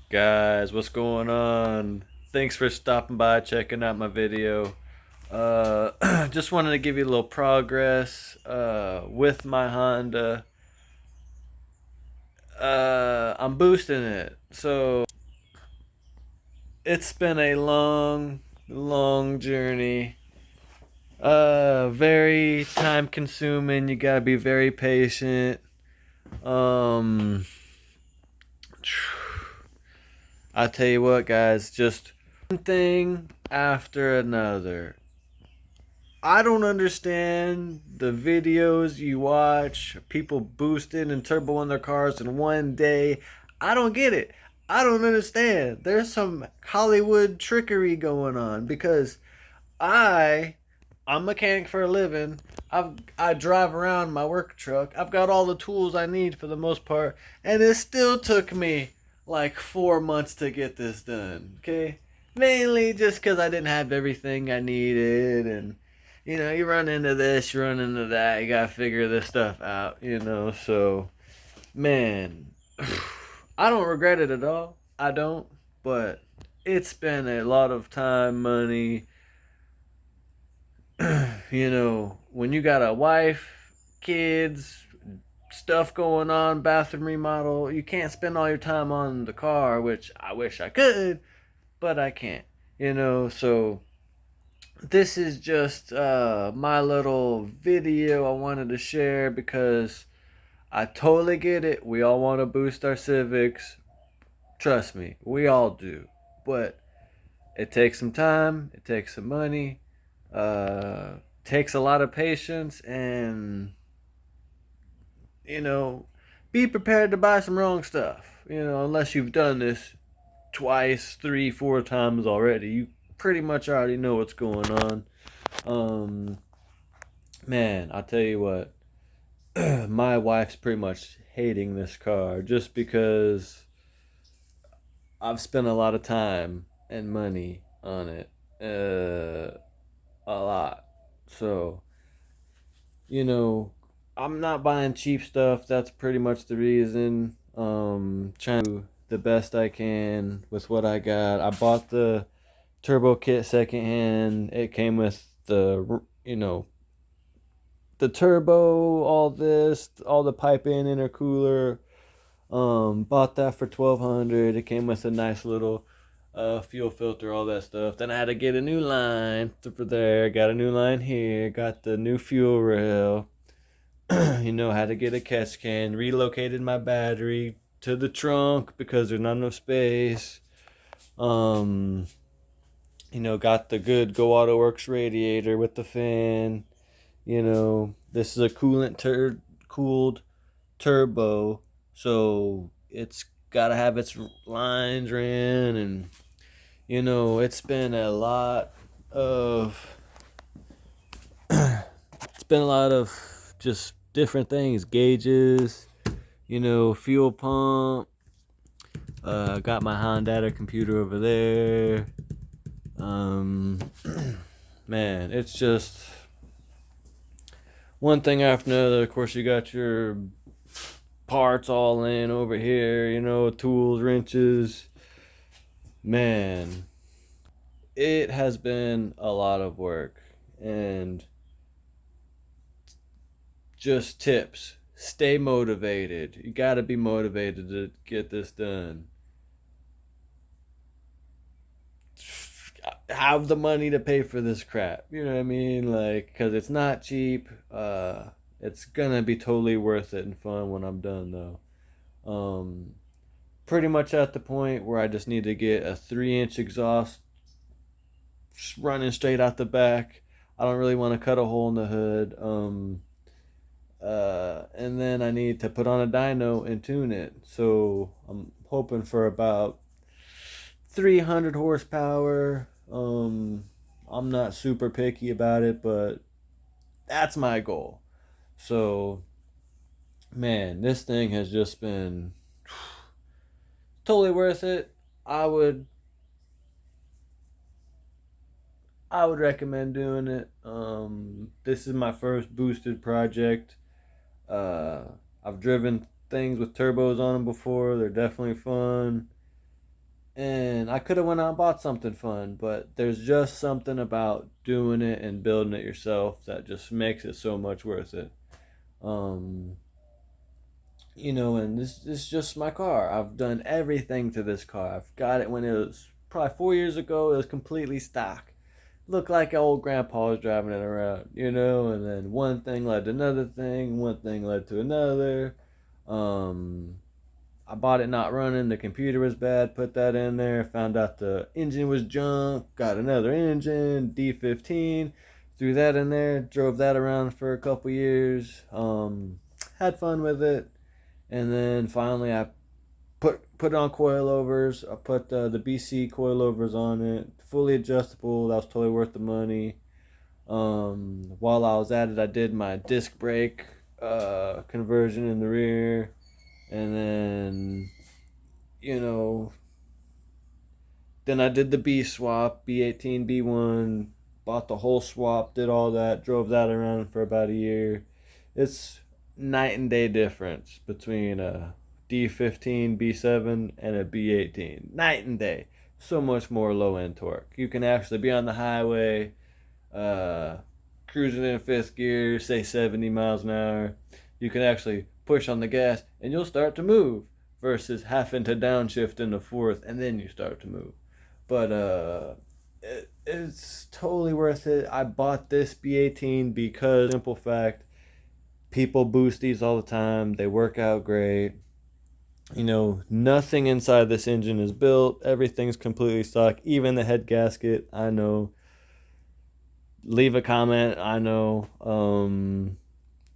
Guys, what's going on? Thanks for stopping by, checking out my video. Just wanted to give you a little progress with my Honda. I'm boosting it. So it's been a long journey. Very time consuming. You gotta be very patient. Um, I tell you what, guys, just one thing after another. I don't understand the videos you watch, people boosting and turboing their cars in one day. I don't get it. I don't understand. There's some Hollywood trickery going on because I I'm a mechanic for a living. I drive around my work truck. I've got all the tools I need for the most part, and it still took me like 4 months to get this done. Okay, mainly just because I didn't have everything I needed, and you run into this, you run into that. You gotta figure this stuff out. So man, I don't regret it at all. I don't, but it's been a lot of time, money, when you got a wife, kids, stuff going on, bathroom remodel, you can't spend all your time on the car, which I wish I could, but I can't. So this is just my little video I wanted to share because I totally get it. We all want to boost our civics. Trust me, we all do. But it takes some time, it takes some money, uh, takes a lot of patience, and you know, be prepared to buy some wrong stuff. Unless you've done this twice, three, four times already, you pretty much already know what's going on. Um, Man, I'll tell you what, my wife's pretty much hating this car just because I've spent a lot of time and money on it. A lot. So, you know, I'm not buying cheap stuff. That's pretty much the reason. Trying to do the best I can with what I got. I bought the turbo kit secondhand. It came with the turbo, all this, all the piping, intercooler. Bought that for 1,200. It came with a nice little fuel filter, all that stuff. Then I had to get a new line for there. Got a new line here. Got the new fuel rail. Had to get a catch can. Relocated my battery to the trunk because there's not enough space. Um, got the good Go Auto Works radiator with the fan. This is a cooled turbo, so it's got to have its lines ran, and it's been a lot of just different things, gauges, fuel pump. Got my Honda computer over there. Um, Man, it's just one thing after another. Of course, you got your parts all in over here, tools, wrenches. Man, it has been a lot of work. And just tips: stay motivated. You got to be motivated to get this done. Have the money to pay for this crap. You know what I mean? Like, because it's not cheap. It's gonna be totally worth it and fun when I'm done, though. Pretty much at the point where I just need to get a 3-inch exhaust running straight out the back. I don't really want to cut a hole in the hood. And then I need to put on a dyno and tune it. So I'm hoping for about 300 horsepower. I'm not super picky about it, but that's my goal. So, man, this thing has just been totally worth it. I would I would recommend doing it. This is my first boosted project. Uh, I've driven things with turbos on them before. They're definitely fun. And I could have went out and bought something fun, but there's just something about doing it and building it yourself that just makes it so much worth it. Um, and this is just my car. I've done everything to this car. I've got it when it was probably 4 years ago. It was completely stock. Looked like an old grandpa was driving it around, and then one thing led to another thing, one thing led to another. Um, I bought it not running. The computer was bad. Put that in there. Found out the engine was junk. Got another engine, D15. Threw that in there. Drove that around for a couple years. Had fun with it. And then finally I put it on coilovers. I put the BC coilovers on it. Fully adjustable. That was totally worth the money. While I was at it, I did my disc brake conversion in the rear. And then, you know, then I did the B swap, B18, B1, bought the whole swap, did all that, drove that around for about a year. It's night and day difference between a D15, B7, and a B18. Night and day. So much more low end torque. You can actually be on the highway, uh, cruising in fifth gear, say 70 miles an hour. You can actually push on the gas and you'll start to move versus having to downshift into fourth and then you start to move. But it's totally worth it. I bought this B18 because, simple fact, people boost these all the time. They work out great. Nothing inside this engine is built. Everything's completely stock. Even the head gasket, I know. Leave a comment, I know.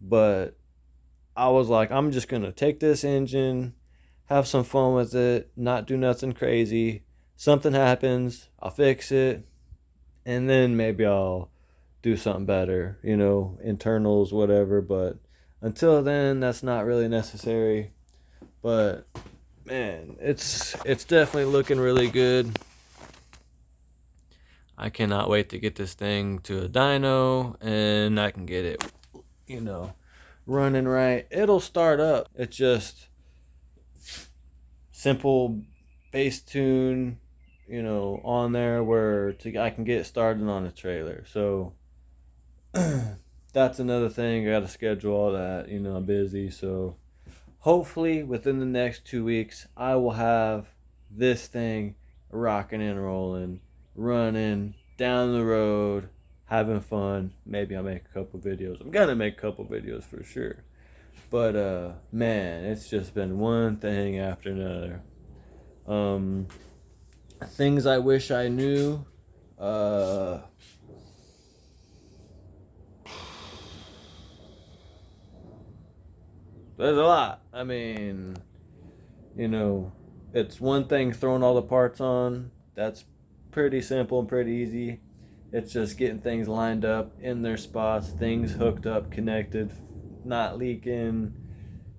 But I was like, I'm just going to take this engine, have some fun with it, not do nothing crazy. Something happens, I'll fix it, and then maybe I'll do something better, internals, whatever. But until then, that's not really necessary. But man, it's definitely looking really good. I cannot wait to get this thing to a dyno and I can get it, running right. It'll start up. It's just simple bass tune, on there where I can get it started on a trailer. So that's another thing. I got to schedule all that. I'm busy. So hopefully within the next 2 weeks, I will have this thing rocking and rolling, running down the road, having fun. Maybe I'll make a couple videos. I'm gonna make a couple videos for sure. But man, it's just been one thing after another. Things I wish I knew. There's a lot. I mean, it's one thing throwing all the parts on. That's pretty simple and pretty easy. It's just getting things lined up in their spots, things hooked up, connected, not leaking,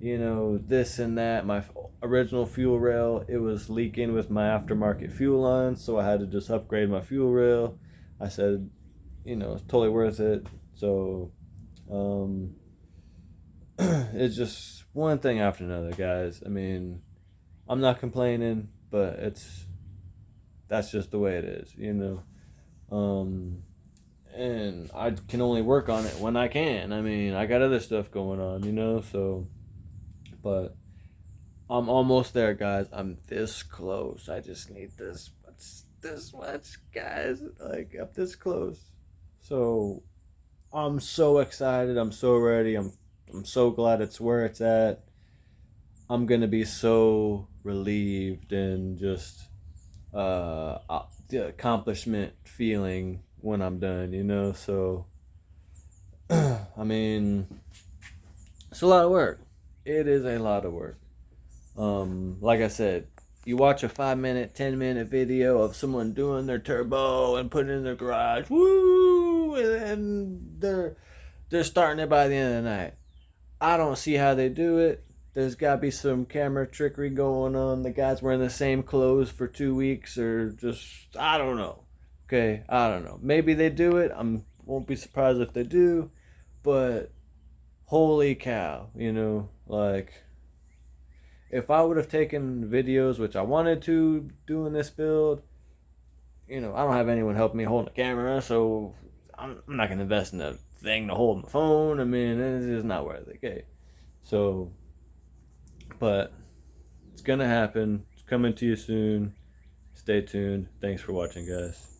this and that. My original fuel rail, it was leaking with my aftermarket fuel line, so I had to just upgrade my fuel rail. I said, it's totally worth it. So, it's just one thing after another, guys. I mean, I'm not complaining, but that's just the way it is, and I can only work on it when I can. I mean, I got other stuff going on, so, but I'm almost there, guys. I'm this close. I just need this much, guys. Like, I'm this close. So, I'm so excited. I'm so ready. I'm so glad it's where it's at. I'm going to be so relieved and just the accomplishment feeling when I'm done, so I mean, it's a lot of work. It is a lot of work. Like I said, you watch a 5-minute, 10-minute video of someone doing their turbo and putting it in their garage, woo, and then they're starting it by the end of the night. I don't see how they do it. There's got to be some camera trickery going on. The guy's wearing the same clothes for 2 weeks, or just, I don't know. Okay, I don't know. Maybe they do it. Won't be surprised if they do. But holy cow, like, if I would have taken videos, which I wanted to doing this build, I don't have anyone helping me holding the camera, so I'm not gonna invest in a thing to hold my phone. I mean, it's just not worth it. Okay, so, but it's gonna happen. It's coming to you soon. Stay tuned. Thanks for watching, guys.